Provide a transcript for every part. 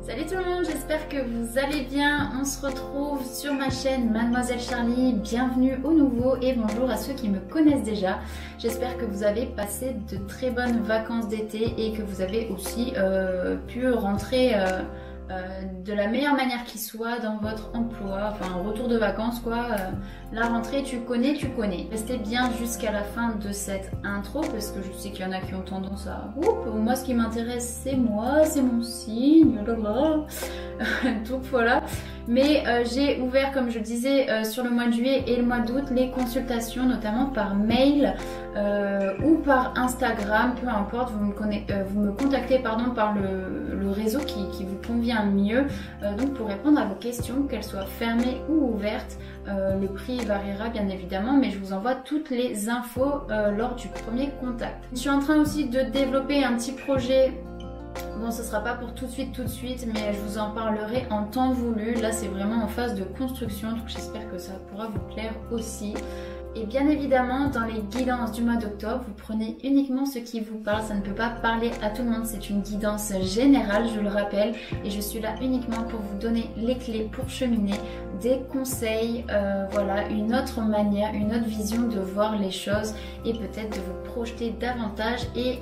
Salut tout le monde, j'espère que vous allez bien. On se retrouve sur ma chaîne Mademoiselle Charlie. Bienvenue aux nouveaux et bonjour à ceux qui me connaissent déjà. J'espère que vous avez passé de très bonnes vacances d'été et que vous avez aussi pu rentrer de la meilleure manière qui soit dans votre emploi, enfin retour de vacances quoi. La rentrée tu connais. Restez bien jusqu'à la fin de cette intro parce que je sais qu'il y en a qui ont tendance à moi ce qui m'intéresse c'est moi, c'est mon signe, donc voilà. Mais j'ai ouvert, comme je disais, sur le mois de juillet et le mois d'août les consultations, notamment par mail ou par Instagram, peu importe, vous me contactez par le réseau qui vous convient mieux, donc pour répondre à vos questions, qu'elles soient fermées ou ouvertes. Le prix variera bien évidemment, mais je vous envoie toutes les infos lors du premier contact. Je suis en train aussi de développer un petit projet. Bon, ce sera pas pour tout de suite, mais je vous en parlerai en temps voulu. Là, c'est vraiment en phase de construction, donc j'espère que ça pourra vous plaire aussi. Et bien évidemment, dans les guidances du mois d'octobre, vous prenez uniquement ce qui vous parle. Ça ne peut pas parler à tout le monde. C'est une guidance générale, je le rappelle. Et je suis là uniquement pour vous donner les clés pour cheminer, des conseils, voilà, une autre manière, une autre vision de voir les choses et peut-être de vous projeter davantage et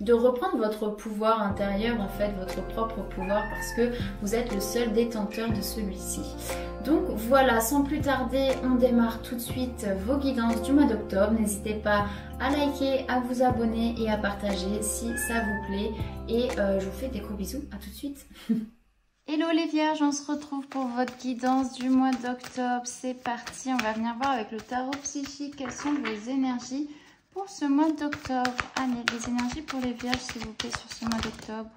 de reprendre votre pouvoir intérieur, en fait, votre propre pouvoir, parce que vous êtes le seul détenteur de celui-ci. Donc voilà, sans plus tarder, on démarre tout de suite vos guidances du mois d'octobre. N'hésitez pas à liker, à vous abonner et à partager si ça vous plaît. Et je vous fais des gros bisous, à tout de suite. Hello les vierges, on se retrouve pour votre guidance du mois d'octobre. C'est parti, on va venir voir avec le tarot psychique quelles sont vos énergies pour ce mois d'octobre. Allez, les énergies pour les vierges, s'il vous plaît, sur ce mois d'octobre.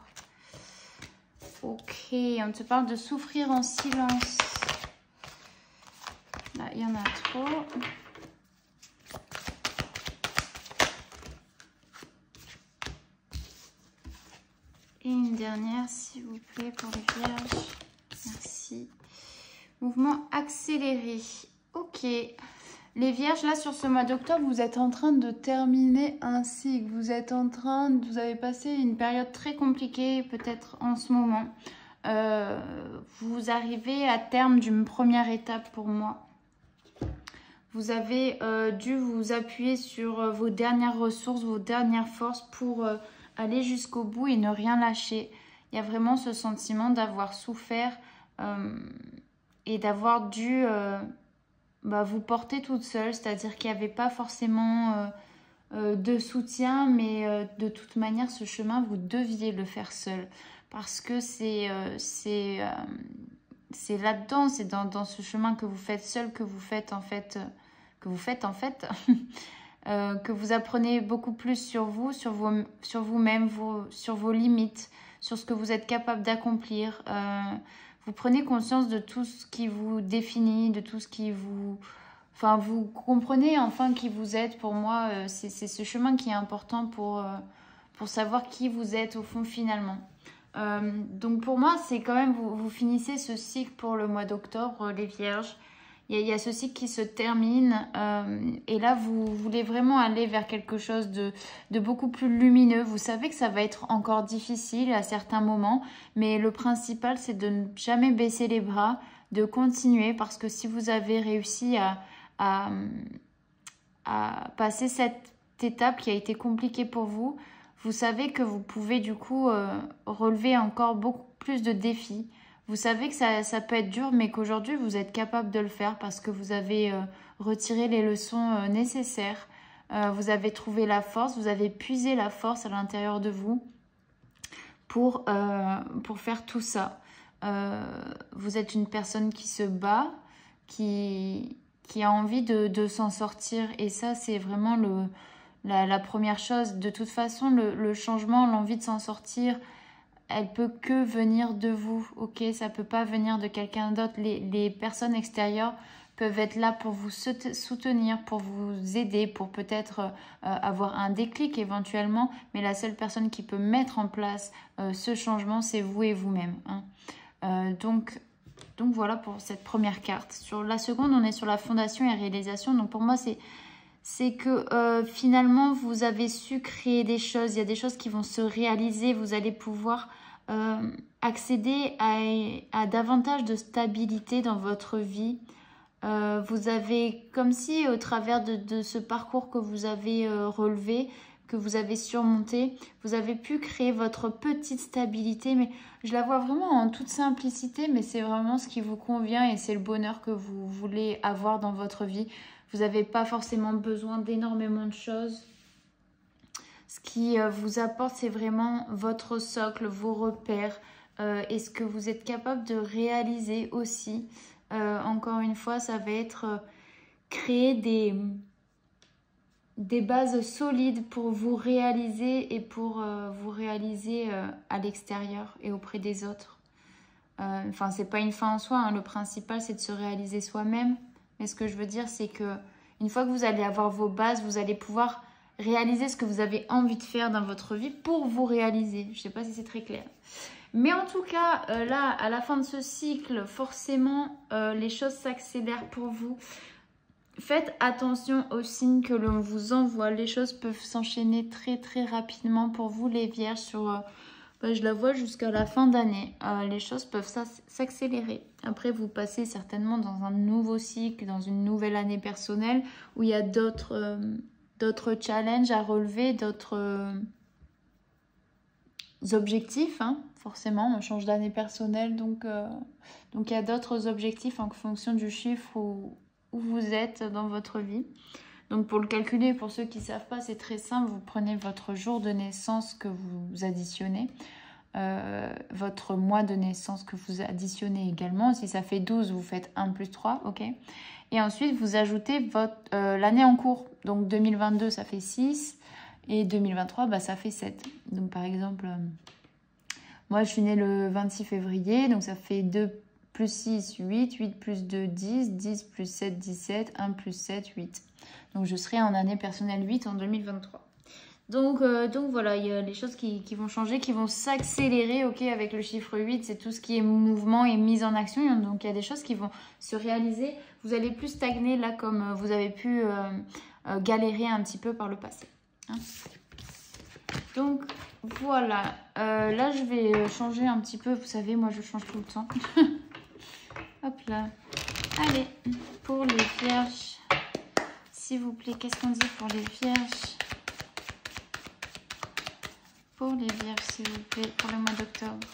Ok, on te parle de souffrir en silence. Là, il y en a trop. Et une dernière, s'il vous plaît, pour les vierges. Merci. Mouvement accéléré. Ok. Les vierges, là, sur ce mois d'octobre, vous êtes en train de terminer un cycle. Vous avez passé une période très compliquée, peut-être en ce moment. Vous arrivez à terme d'une première étape pour moi. Vous avez dû vous appuyer sur vos dernières ressources, vos dernières forces pour aller jusqu'au bout et ne rien lâcher. Il y a vraiment ce sentiment d'avoir souffert et d'avoir dû vous porter toute seule. C'est-à-dire qu'il n'y avait pas forcément de soutien, mais de toute manière, ce chemin, vous deviez le faire seul. Parce que c'est là-dedans, c'est dans ce chemin que vous faites seul, que vous faites en fait... que vous apprenez beaucoup plus sur vous, sur vous-même, sur vos limites, sur ce que vous êtes capable d'accomplir. Vous prenez conscience de tout ce qui vous définit, de tout ce qui vous... Enfin, vous comprenez enfin qui vous êtes. Pour moi, c'est ce chemin qui est important pour savoir qui vous êtes au fond finalement. Donc pour moi, c'est quand même, vous finissez ce cycle pour le mois d'octobre, les vierges. Il y a ce cycle qui se termine et là, vous voulez vraiment aller vers quelque chose de beaucoup plus lumineux. Vous savez que ça va être encore difficile à certains moments, mais le principal, c'est de ne jamais baisser les bras, de continuer parce que si vous avez réussi à passer cette étape qui a été compliquée pour vous, vous savez que vous pouvez du coup relever encore beaucoup plus de défis. Vous savez que ça peut être dur, mais qu'aujourd'hui, vous êtes capable de le faire parce que vous avez retiré les leçons nécessaires. Vous avez trouvé la force, vous avez puisé la force à l'intérieur de vous pour faire tout ça. Vous êtes une personne qui se bat, qui a envie de s'en sortir. Et ça, c'est vraiment la première chose. De toute façon, le changement, l'envie de s'en sortir... elle peut que venir de vous, ok? Ça peut pas venir de quelqu'un d'autre. Les personnes extérieures peuvent être là pour vous soutenir, pour vous aider, pour peut-être avoir un déclic éventuellement. Mais la seule personne qui peut mettre en place ce changement, c'est vous et vous-même. Hein. Donc voilà pour cette première carte. Sur la seconde, on est sur la fondation et réalisation. Donc pour moi, c'est que finalement, vous avez su créer des choses. Il y a des choses qui vont se réaliser. Vous allez pouvoir accéder à davantage de stabilité dans votre vie. Vous avez, comme si au travers de ce parcours que vous avez relevé, que vous avez surmonté, vous avez pu créer votre petite stabilité, mais je la vois vraiment en toute simplicité, mais c'est vraiment ce qui vous convient et c'est le bonheur que vous voulez avoir dans votre vie. Vous n'avez pas forcément besoin d'énormément de choses. Ce qui vous apporte, c'est vraiment votre socle, vos repères et ce que vous êtes capable de réaliser aussi. Encore une fois, ça va être créer des bases solides pour vous réaliser et pour vous réaliser à l'extérieur et auprès des autres. Enfin, c'est pas une fin en soi, hein. Le principal, c'est de se réaliser soi-même. Mais ce que je veux dire, c'est que une fois que vous allez avoir vos bases, vous allez pouvoir réaliser ce que vous avez envie de faire dans votre vie pour vous réaliser. Je sais pas si c'est très clair. Mais en tout cas, là, à la fin de ce cycle, forcément, les choses s'accélèrent pour vous. Faites attention aux signes que l'on vous envoie. Les choses peuvent s'enchaîner très très rapidement pour vous, les vierges. Je la vois jusqu'à la fin d'année. Les choses peuvent s'accélérer. Après, vous passez certainement dans un nouveau cycle, dans une nouvelle année personnelle où il y a d'autres challenges à relever, d'autres objectifs, hein. Forcément, on change d'année personnelle, donc il y a d'autres objectifs en fonction du chiffre où vous êtes dans votre vie. Donc pour le calculer, pour ceux qui ne savent pas, c'est très simple. Vous prenez votre jour de naissance que vous additionnez, votre mois de naissance que vous additionnez également. Si ça fait 12, vous faites 1 plus 3, ok. Et ensuite, vous ajoutez l'année en cours. Donc 2022, ça fait 6. Et 2023, bah, ça fait 7. Donc par exemple, moi je suis née le 26 février. Donc ça fait 2 plus 6, 8. 8 plus 2, 10. 10 plus 7, 17. 1 plus 7, 8. Donc je serai en année personnelle 8 en 2023. Donc voilà, il y a les choses qui vont changer, qui vont s'accélérer. Ok, avec le chiffre 8, c'est tout ce qui est mouvement et mise en action. Donc il y a des choses qui vont se réaliser. Vous allez plus stagner là comme vous avez pu galérer un petit peu par le passé. Hein. Donc voilà, là je vais changer un petit peu. Vous savez, moi je change tout le temps. Hop là. Allez, pour les vierges, s'il vous plaît, qu'est-ce qu'on dit pour les vierges? Pour les vierges, s'il vous plaît, pour le mois d'octobre.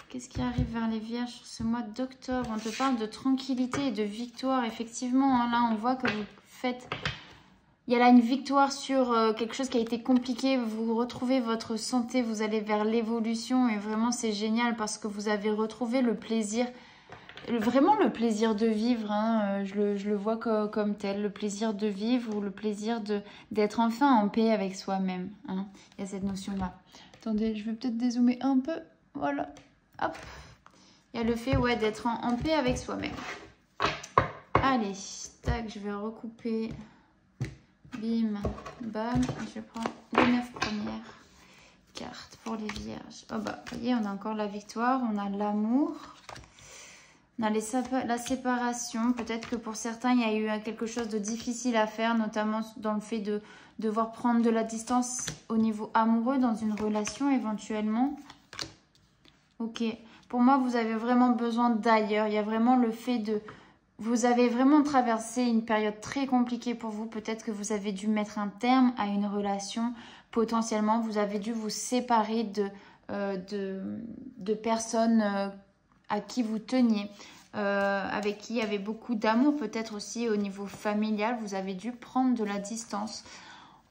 Qu'est-ce qui arrive vers les vierges sur ce mois d'octobre? On te parle de tranquillité et de victoire, effectivement. Hein, là, on voit que vous faites... Il y a là une victoire sur quelque chose qui a été compliqué. Vous retrouvez votre santé, vous allez vers l'évolution. Et vraiment, c'est génial parce que vous avez retrouvé le plaisir... Vraiment le plaisir de vivre, hein, je le vois comme tel, le plaisir de vivre ou le plaisir d'être enfin en paix avec soi-même. Hein. Il y a cette notion-là. Attendez, je vais peut-être dézoomer un peu. Voilà. Hop. Il y a le fait ouais, d'être en paix avec soi-même. Allez, tac, je vais recouper. Bim, bam. Je prends les 9 premières cartes pour les vierges. Oh bah, vous voyez, on a encore la victoire, on a l'amour. On a la séparation, peut-être que pour certains, il y a eu quelque chose de difficile à faire, notamment dans le fait de devoir prendre de la distance au niveau amoureux dans une relation éventuellement. Ok, pour moi, vous avez vraiment besoin d'ailleurs. Il y a vraiment le fait de... Vous avez vraiment traversé une période très compliquée pour vous. Peut-être que vous avez dû mettre un terme à une relation. Potentiellement, vous avez dû vous séparer de personnes... à qui vous teniez, avec qui il y avait beaucoup d'amour, peut-être aussi au niveau familial, vous avez dû prendre de la distance.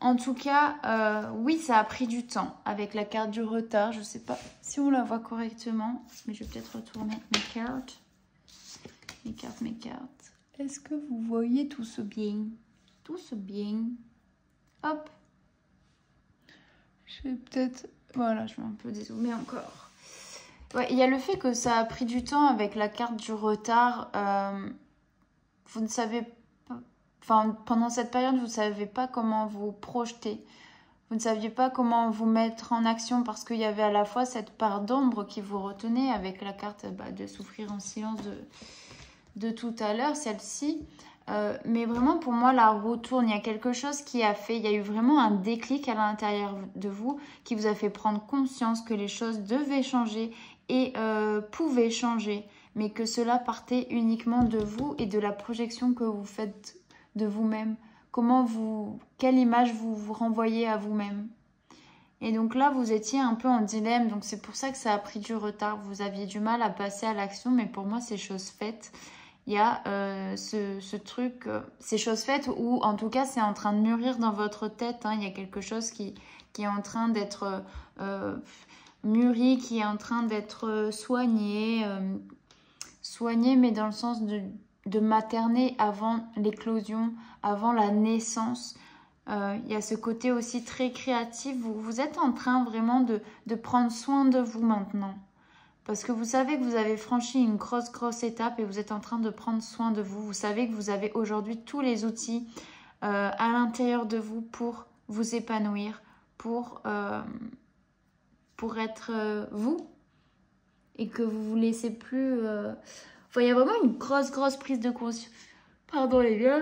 En tout cas, oui, ça a pris du temps avec la carte du retard. Je ne sais pas si on la voit correctement, mais je vais peut-être retourner mes cartes. Mes cartes. Est-ce que vous voyez tout ce bien? Tout ce bien. Hop. Je vais peut-être... Voilà, je vais un peu dézoomer encore. Ouais, il y a le fait que ça a pris du temps avec la carte du retard. Vous ne savez pas... Enfin, pendant cette période, vous ne savez pas comment vous projeter. Vous ne saviez pas comment vous mettre en action parce qu'il y avait à la fois cette part d'ombre qui vous retenait avec la carte de souffrir en silence de tout à l'heure, celle-ci. Mais vraiment, pour moi, la roue tourne. Il y a quelque chose qui a fait... Il y a eu vraiment un déclic à l'intérieur de vous qui vous a fait prendre conscience que les choses devaient changer et pouvaient changer. Mais que cela partait uniquement de vous et de la projection que vous faites de vous-même. Quelle image vous renvoyez à vous-même. Et donc là, vous étiez un peu en dilemme. Donc c'est pour ça que ça a pris du retard. Vous aviez du mal à passer à l'action. Mais pour moi, c'est chose faite. Il y a ce truc, c'est chose faite ou en tout cas, c'est en train de mûrir dans votre tête. Hein. Il y a quelque chose qui est en train d'être mûri, qui est en train d'être soigné. Soigné, mais dans le sens de materner avant l'éclosion, avant la naissance. Il y a ce côté aussi très créatif. Vous êtes en train vraiment de prendre soin de vous maintenant. Parce que vous savez que vous avez franchi une grosse étape et vous êtes en train de prendre soin de vous. Vous savez que vous avez aujourd'hui tous les outils à l'intérieur de vous pour vous épanouir, pour être vous. Et que vous vous laissez plus... Enfin, il y a vraiment une grosse prise de conscience. Pardon les gars.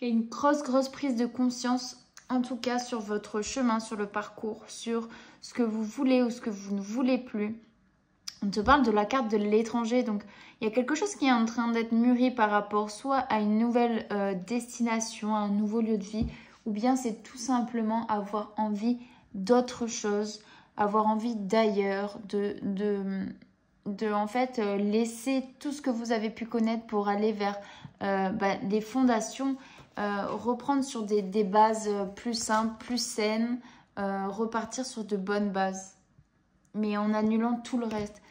Il y a une grosse prise de conscience, en tout cas sur votre chemin, sur le parcours, sur ce que vous voulez ou ce que vous ne voulez plus. On te parle de la carte de l'étranger, donc il y a quelque chose qui est en train d'être mûri par rapport soit à une nouvelle destination, à un nouveau lieu de vie, ou bien c'est tout simplement avoir envie d'autre chose, avoir envie d'ailleurs, de en fait laisser tout ce que vous avez pu connaître pour aller vers les fondations, reprendre sur des bases plus simples, plus saines, repartir sur de bonnes bases, mais en annulant tout le reste.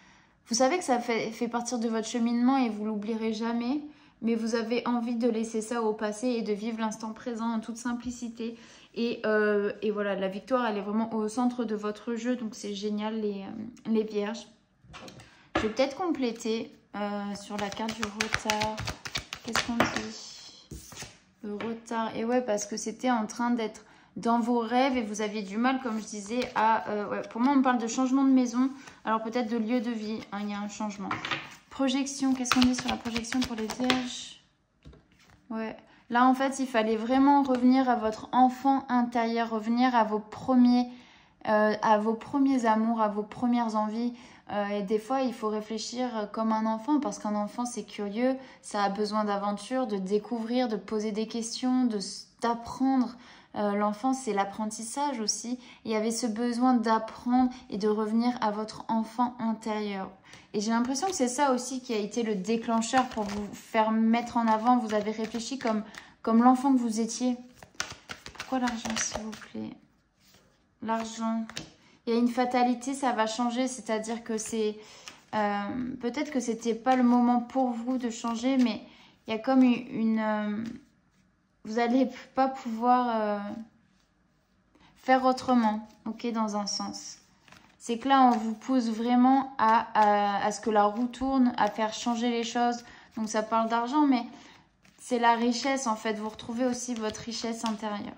Vous savez que ça fait partir de votre cheminement et vous l'oublierez jamais, mais vous avez envie de laisser ça au passé et de vivre l'instant présent en toute simplicité. Et voilà, la victoire, elle est vraiment au centre de votre jeu, donc c'est génial les vierges. Je vais peut-être compléter sur la carte du retard. Qu'est-ce qu'on dit? Le retard. Et ouais, parce que c'était en train d'être dans vos rêves et vous aviez du mal, comme je disais, à... ouais, pour moi, on parle de changement de maison. Alors peut-être de lieu de vie. Hein, il y a un changement. Projection. Qu'est-ce qu'on dit sur la projection pour les vierges? Ouais. Là, en fait, il fallait vraiment revenir à votre enfant intérieur. Revenir à vos premiers amours, à vos premières envies. Et des fois, il faut réfléchir comme un enfant, parce qu'un enfant, c'est curieux, ça a besoin d'aventure, de découvrir, de poser des questions, d'apprendre. L'enfant, c'est l'apprentissage aussi. Il y avait ce besoin d'apprendre et de revenir à votre enfant intérieur. Et j'ai l'impression que c'est ça aussi qui a été le déclencheur pour vous faire mettre en avant. Vous avez réfléchi comme l'enfant que vous étiez. Pourquoi l'argent, s'il vous plaît? L'argent... Il y a une fatalité, ça va changer, c'est-à-dire que c'est... peut-être que c'était pas le moment pour vous de changer, mais il y a comme une... vous n'allez pas pouvoir faire autrement, ok, dans un sens. C'est que là, on vous pousse vraiment à ce que la roue tourne, à faire changer les choses. Donc ça parle d'argent, mais c'est la richesse en fait. Vous retrouvez aussi votre richesse intérieure.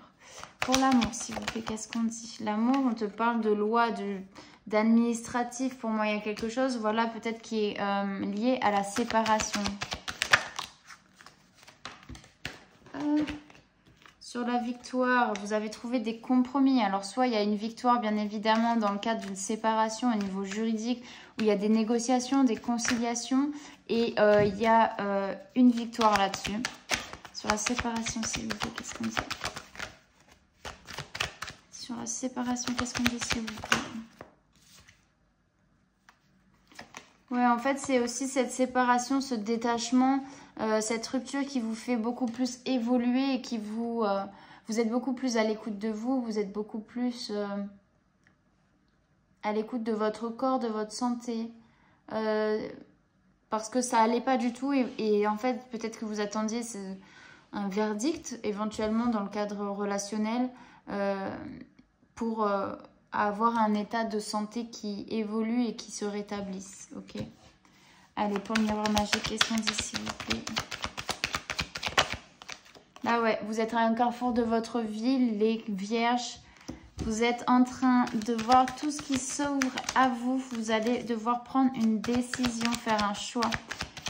Pour l'amour, s'il vous plaît, qu'est-ce qu'on dit? L'amour, on te parle de loi, d'administratif. Pour moi, il y a quelque chose, voilà, peut-être qui est lié à la séparation. Sur la victoire, vous avez trouvé des compromis. Alors, soit il y a une victoire, bien évidemment, dans le cadre d'une séparation au niveau juridique, où il y a des négociations, des conciliations, et il y a une victoire là-dessus. Sur la séparation, s'il vous plaît, qu'est-ce qu'on dit? Sur la séparation, qu'est-ce qu'on dit, s'il vous plaît? Ouais, en fait, c'est aussi cette séparation, ce détachement, cette rupture qui vous fait beaucoup plus évoluer et qui vous êtes beaucoup plus à l'écoute de vous, vous êtes beaucoup plus à l'écoute de votre corps, de votre santé, parce que ça allait pas du tout et en fait, peut-être que vous attendiez un verdict, éventuellement dans le cadre relationnel, pour avoir un état de santé qui évolue et qui se rétablisse. Ok. Allez, pour le miroir magique, qu'est-ce qu'on dit, s'il vous plaît? Là, ouais, vous êtes à un carrefour de votre vie, les vierges. Vous êtes en train de voir tout ce qui s'ouvre à vous. Vous allez devoir prendre une décision, faire un choix.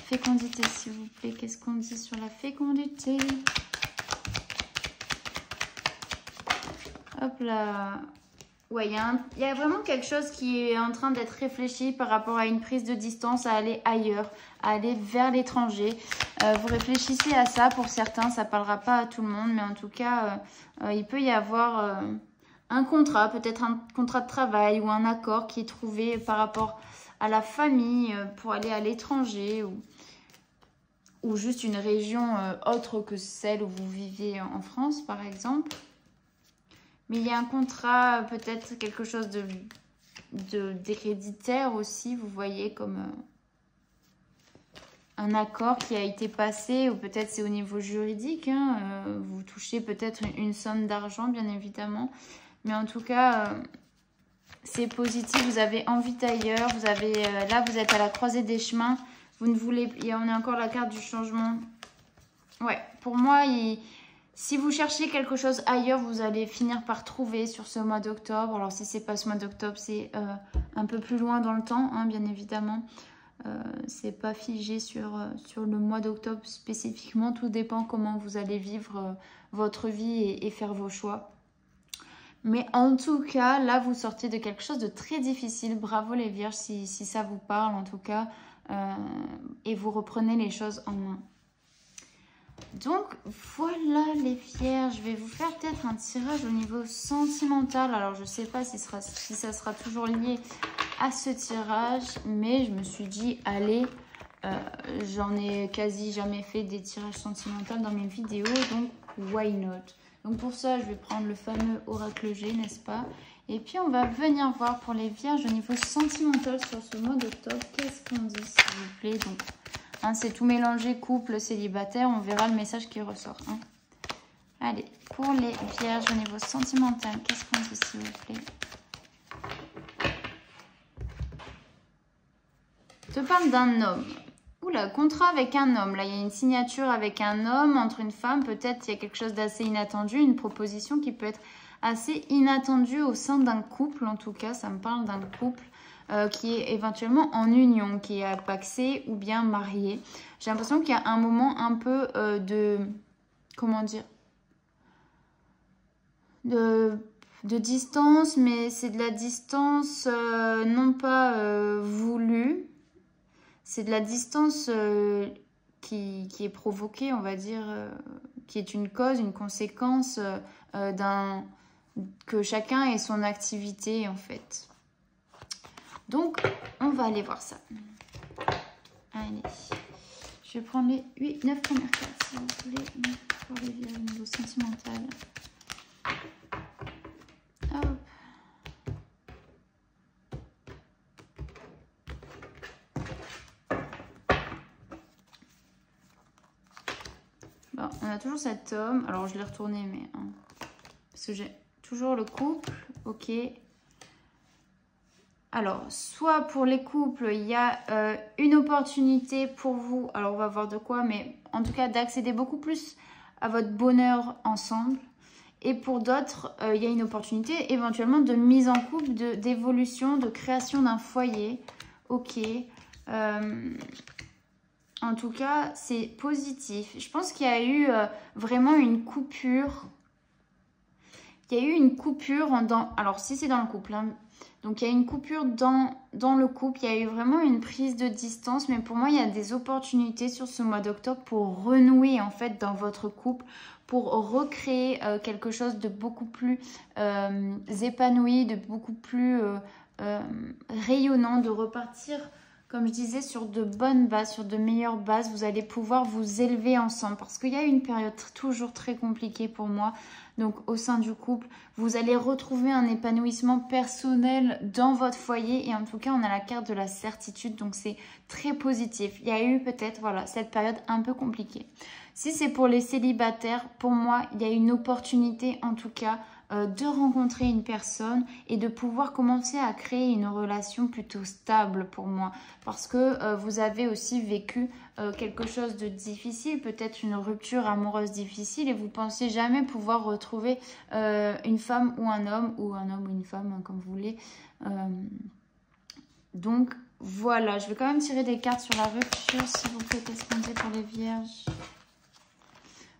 fécondité, s'il vous plaît. Qu'est-ce qu'on dit sur la fécondité? Hop là. Ouais, il y a vraiment quelque chose qui est en train d'être réfléchi par rapport à une prise de distance, à aller ailleurs, à aller vers l'étranger. Vous réfléchissez à ça pour certains, ça ne parlera pas à tout le monde, mais en tout cas, il peut y avoir un contrat, peut-être un contrat de travail ou un accord qui est trouvé par rapport à la famille pour aller à l'étranger ou juste une région autre que celle où vous vivez en France, par exemple. Mais il y a un contrat, peut-être quelque chose d'héréditaire aussi, vous voyez, comme un accord qui a été passé, ou peut-être c'est au niveau juridique. Hein, vous touchez peut-être une somme d'argent, bien évidemment. Mais en tout cas, c'est positif, vous avez envie d'ailleurs. Vous avez, là, vous êtes à la croisée des chemins. Vous ne voulez... On a encore la carte du changement. Ouais, pour moi, si vous cherchez quelque chose ailleurs, vous allez finir par trouver sur ce mois d'octobre. Alors, si ce n'est pas ce mois d'octobre, c'est un peu plus loin dans le temps, hein, bien évidemment. C'est pas figé sur le mois d'octobre spécifiquement. Tout dépend comment vous allez vivre votre vie et faire vos choix. Mais en tout cas, là, vous sortez de quelque chose de très difficile. Bravo les Vierges, si ça vous parle en tout cas. Et vous reprenez les choses en main. Donc voilà les Vierges, je vais vous faire peut-être un tirage au niveau sentimental. Alors je ne sais pas si ça sera toujours lié à ce tirage, mais je me suis dit allez, j'en ai quasi jamais fait des tirages sentimentaux dans mes vidéos, donc why not? Donc pour ça je vais prendre le fameux oracle G, n'est-ce pas? Et puis on va venir voir pour les Vierges au niveau sentimental sur ce mois d'octobre. Qu'est-ce qu'on dit s'il vous plaît? Donc hein, c'est tout mélangé, couple, célibataire, on verra le message qui ressort. Hein. Allez, pour les Vierges au niveau sentimental, qu'est-ce qu'on dit s'il vous plaît? Je te parle d'un homme. Oula, contrat avec un homme. Là, il y a une signature avec un homme entre une femme. Peut-être il y a quelque chose d'assez inattendu, une proposition qui peut être assez inattendue au sein d'un couple. En tout cas, ça me parle d'un couple. Qui est éventuellement en union, qui est paxé ou bien marié. J'ai l'impression qu'il y a un moment un peu comment dire, de distance, mais c'est de la distance non pas voulue, c'est de la distance qui est provoquée, on va dire, qui est une cause, une conséquence que chacun ait son activité en fait. Donc, on va aller voir ça. Allez. Je vais prendre les 9 premières cartes, si vous voulez, pour les Vierges au niveau sentimental. Hop. Bon, on a toujours cet homme. Alors, je l'ai retourné, mais... Hein, parce que j'ai toujours le couple. Ok. Alors, soit pour les couples, il y a une opportunité pour vous, alors on va voir de quoi, mais en tout cas d'accéder beaucoup plus à votre bonheur ensemble. Et pour d'autres, il y a une opportunité éventuellement de mise en couple, d'évolution, de création d'un foyer. Ok. En tout cas, c'est positif. Je pense qu'il y a eu vraiment une coupure. Il y a eu une coupure alors si c'est dans le couple, hein, donc il y a une coupure dans le couple, il y a eu vraiment une prise de distance, mais pour moi il y a des opportunités sur ce mois d'octobre pour renouer en fait dans votre couple, pour recréer quelque chose de beaucoup plus épanoui, de beaucoup plus rayonnant, de repartir, comme je disais, sur de bonnes bases, sur de meilleures bases. Vous allez pouvoir vous élever ensemble parce qu'il y a une période toujours très compliquée pour moi. Donc au sein du couple, vous allez retrouver un épanouissement personnel dans votre foyer. Et en tout cas, on a la carte de la certitude. Donc c'est très positif. Il y a eu peut-être voilà, cette période un peu compliquée. Si c'est pour les célibataires, pour moi, il y a une opportunité en tout cas de rencontrer une personne et de pouvoir commencer à créer une relation plutôt stable pour moi. Parce que vous avez aussi vécu quelque chose de difficile, peut-être une rupture amoureuse difficile et vous pensez jamais pouvoir retrouver une femme ou un homme ou une femme, hein, comme vous voulez, Donc, voilà. Je vais quand même tirer des cartes sur la rupture, s'il vous plaît. Qu'est-ce qu'on dit pour les vierges?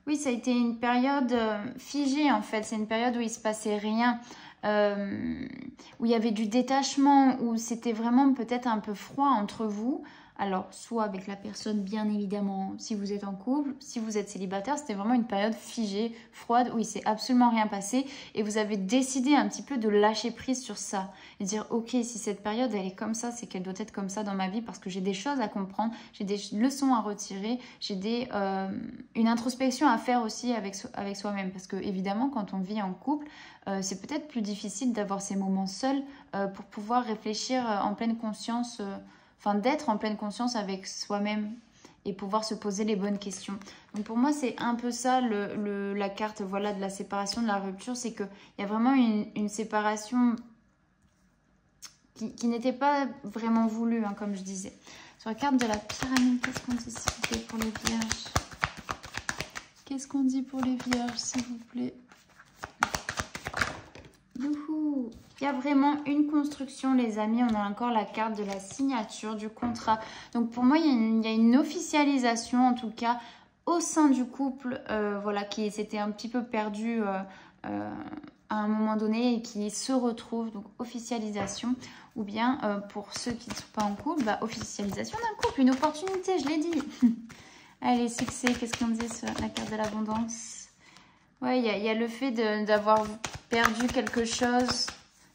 Oui, ça a été une période figée, en fait. C'est une période où il ne se passait rien. Où il y avait du détachement, où c'était vraiment peut-être un peu froid entre vous. Alors, soit avec la personne, bien évidemment, si vous êtes en couple, si vous êtes célibataire, c'était vraiment une période figée, froide, où il ne s'est absolument rien passé. Et vous avez décidé un petit peu de lâcher prise sur ça. Et dire, ok, si cette période, elle est comme ça, c'est qu'elle doit être comme ça dans ma vie, parce que j'ai des choses à comprendre, j'ai des leçons à retirer, j'ai une introspection à faire aussi avec soi-même. Parce que, évidemment, quand on vit en couple, c'est peut-être plus difficile d'avoir ces moments seuls pour pouvoir réfléchir en pleine conscience, d'être en pleine conscience avec soi-même et pouvoir se poser les bonnes questions. Donc pour moi, c'est un peu ça la carte, voilà, de la séparation, de la rupture, c'est qu'il y a vraiment une séparation qui n'était pas vraiment voulue, hein, comme je disais. Sur la carte de la pyramide, qu'est-ce qu'on dit, s'il vous plaît, pour les vierges? Qu'est-ce qu'on dit pour les vierges, s'il vous plaît? Youhou! Il y a vraiment une construction, les amis. On a encore la carte de la signature du contrat. Donc pour moi, il y a une officialisation, en tout cas, au sein du couple, voilà, qui s'était un petit peu perdu à un moment donné et qui se retrouve. Donc officialisation. Ou bien, pour ceux qui ne sont pas en couple, officialisation d'un couple, une opportunité, je l'ai dit. Allez, succès, qu'est-ce qu'on dit sur la carte de l'abondance? Ouais, il y a le fait d'avoir perdu quelque chose,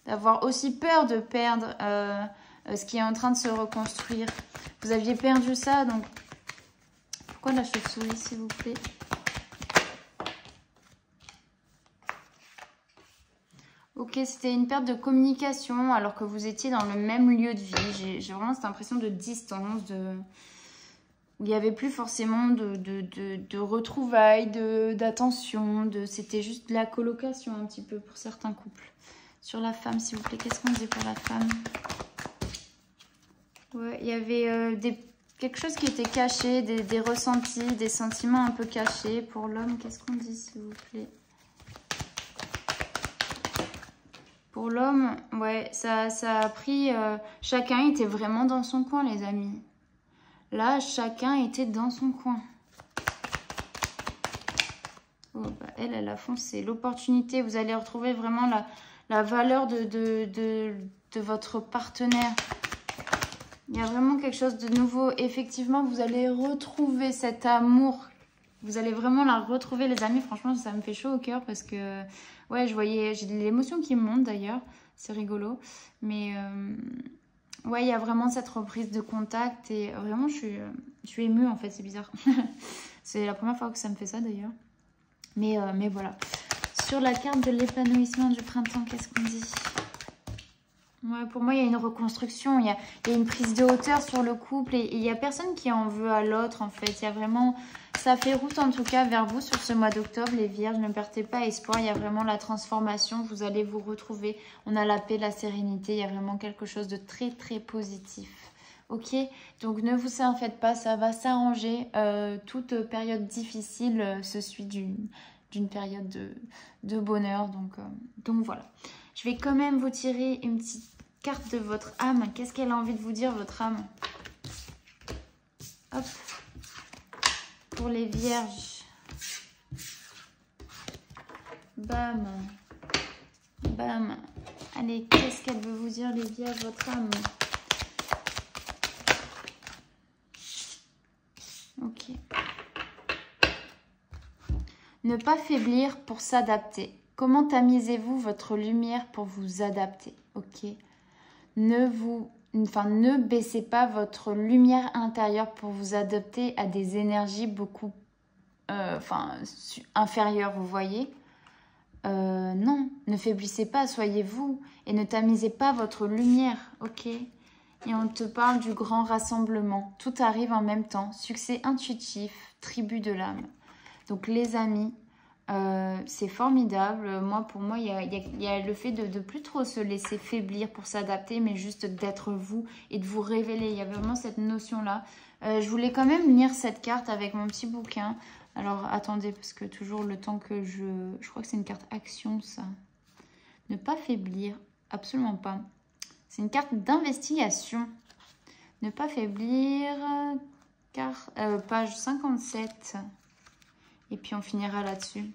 d'avoir aussi peur de perdre ce qui est en train de se reconstruire. Vous aviez perdu ça, donc pourquoi la chauve-souris, s'il vous plaît? Ok, c'était une perte de communication alors que vous étiez dans le même lieu de vie. J'ai vraiment cette impression de distance, où il n'y avait plus forcément de retrouvailles, d'attention, c'était juste de la colocation un petit peu pour certains couples. Sur la femme, s'il vous plaît, qu'est-ce qu'on dit pour la femme? Ouais, il y avait quelque chose qui était caché, des ressentis, des sentiments un peu cachés. Pour l'homme, qu'est-ce qu'on dit, s'il vous plaît? Pour l'homme, ouais, ça a pris... chacun était vraiment dans son coin, les amis. Là, chacun était dans son coin. Oh, elle a foncé. L'opportunité, vous allez retrouver vraiment la valeur de votre partenaire. Il y a vraiment quelque chose de nouveau. Effectivement, vous allez retrouver cet amour. Vous allez vraiment la retrouver, les amis. Franchement, ça me fait chaud au cœur parce que... Ouais, j'ai de l'émotion qui me monte d'ailleurs. C'est rigolo. Mais... ouais, il y a vraiment cette reprise de contact et vraiment, je suis émue en fait, c'est bizarre. C'est la première fois que ça me fait ça d'ailleurs. Mais voilà. Sur la carte de l'épanouissement du printemps, qu'est-ce qu'on dit? Ouais, pour moi, il y a une reconstruction, il y a une prise de hauteur sur le couple et il n'y a personne qui en veut à l'autre en fait. Il y a vraiment... Ça fait route en tout cas vers vous sur ce mois d'octobre, les vierges. Ne perdez pas espoir, il y a vraiment la transformation. Vous allez vous retrouver. On a la paix, la sérénité. Il y a vraiment quelque chose de très très positif. Ok? Donc ne vous en faites pas, ça va s'arranger. Toute période difficile se suit d'une période de bonheur. Donc voilà. Je vais quand même vous tirer une petite carte de votre âme. Qu'est-ce qu'elle a envie de vous dire, votre âme? Hop. Pour les vierges. Bam. Bam. Allez, qu'est-ce qu'elle veut vous dire, les vierges, votre âme? Ok. Ne pas faiblir pour s'adapter. Comment tamisez-vous votre lumière pour vous adapter? Ok. Ne baissez pas votre lumière intérieure pour vous adapter à des énergies beaucoup inférieures, vous voyez. Non, ne faiblissez pas, soyez vous et ne tamisez pas votre lumière, ok. Et on te parle du grand rassemblement. Tout arrive en même temps. Succès intuitif, tribu de l'âme. Donc les amis, c'est formidable. Pour moi, il y a le fait de ne plus trop se laisser faiblir pour s'adapter, mais juste d'être vous et de vous révéler. Il y a vraiment cette notion-là. Je voulais quand même lire cette carte avec mon petit bouquin. Alors, attendez, parce que toujours le temps que je crois que c'est une carte action, ça. Ne pas faiblir, absolument pas. C'est une carte d'investigation. Ne pas faiblir, car, page 57. Et puis on finira là-dessus.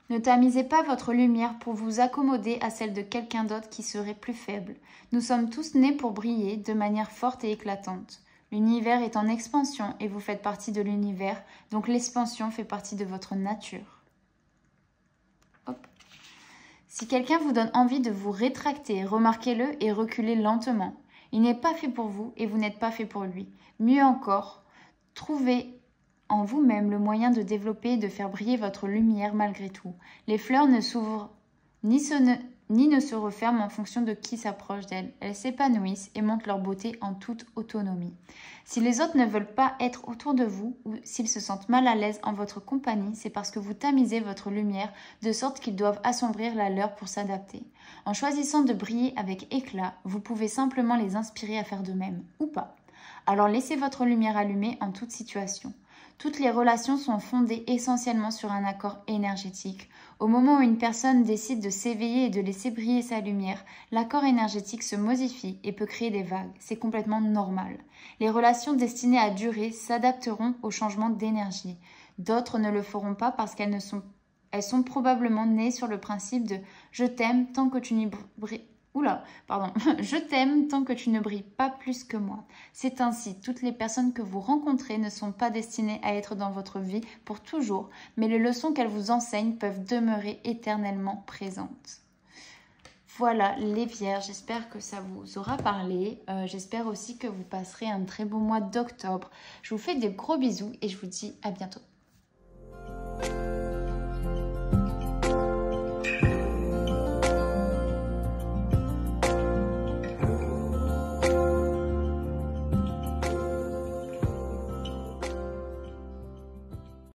Ne tamisez pas votre lumière pour vous accommoder à celle de quelqu'un d'autre qui serait plus faible. Nous sommes tous nés pour briller de manière forte et éclatante. L'univers est en expansion et vous faites partie de l'univers, donc l'expansion fait partie de votre nature. Hop. Si quelqu'un vous donne envie de vous rétracter, remarquez-le et reculez lentement. Il n'est pas fait pour vous et vous n'êtes pas fait pour lui. Mieux encore, trouvez en vous-même le moyen de développer et de faire briller votre lumière malgré tout. Les fleurs ne s'ouvrent ni ne se referment en fonction de qui s'approche d'elles. Elles s'épanouissent et montrent leur beauté en toute autonomie. Si les autres ne veulent pas être autour de vous ou s'ils se sentent mal à l'aise en votre compagnie, c'est parce que vous tamisez votre lumière de sorte qu'ils doivent assombrir la leur pour s'adapter. En choisissant de briller avec éclat, vous pouvez simplement les inspirer à faire de même, ou pas. Alors laissez votre lumière allumée en toute situation. Toutes les relations sont fondées essentiellement sur un accord énergétique. Au moment où une personne décide de s'éveiller et de laisser briller sa lumière, l'accord énergétique se modifie et peut créer des vagues. C'est complètement normal. Les relations destinées à durer s'adapteront au changement d'énergie. D'autres ne le feront pas parce qu'elles sont probablement nées sur le principe de « je t'aime tant que tu n'y brilles ». Je t'aime tant que tu ne brilles pas plus que moi. C'est ainsi, toutes les personnes que vous rencontrez ne sont pas destinées à être dans votre vie pour toujours, mais les leçons qu'elles vous enseignent peuvent demeurer éternellement présentes. Voilà les Vierges, j'espère que ça vous aura parlé. J'espère aussi que vous passerez un très beau mois d'octobre. Je vous fais de gros bisous et je vous dis à bientôt.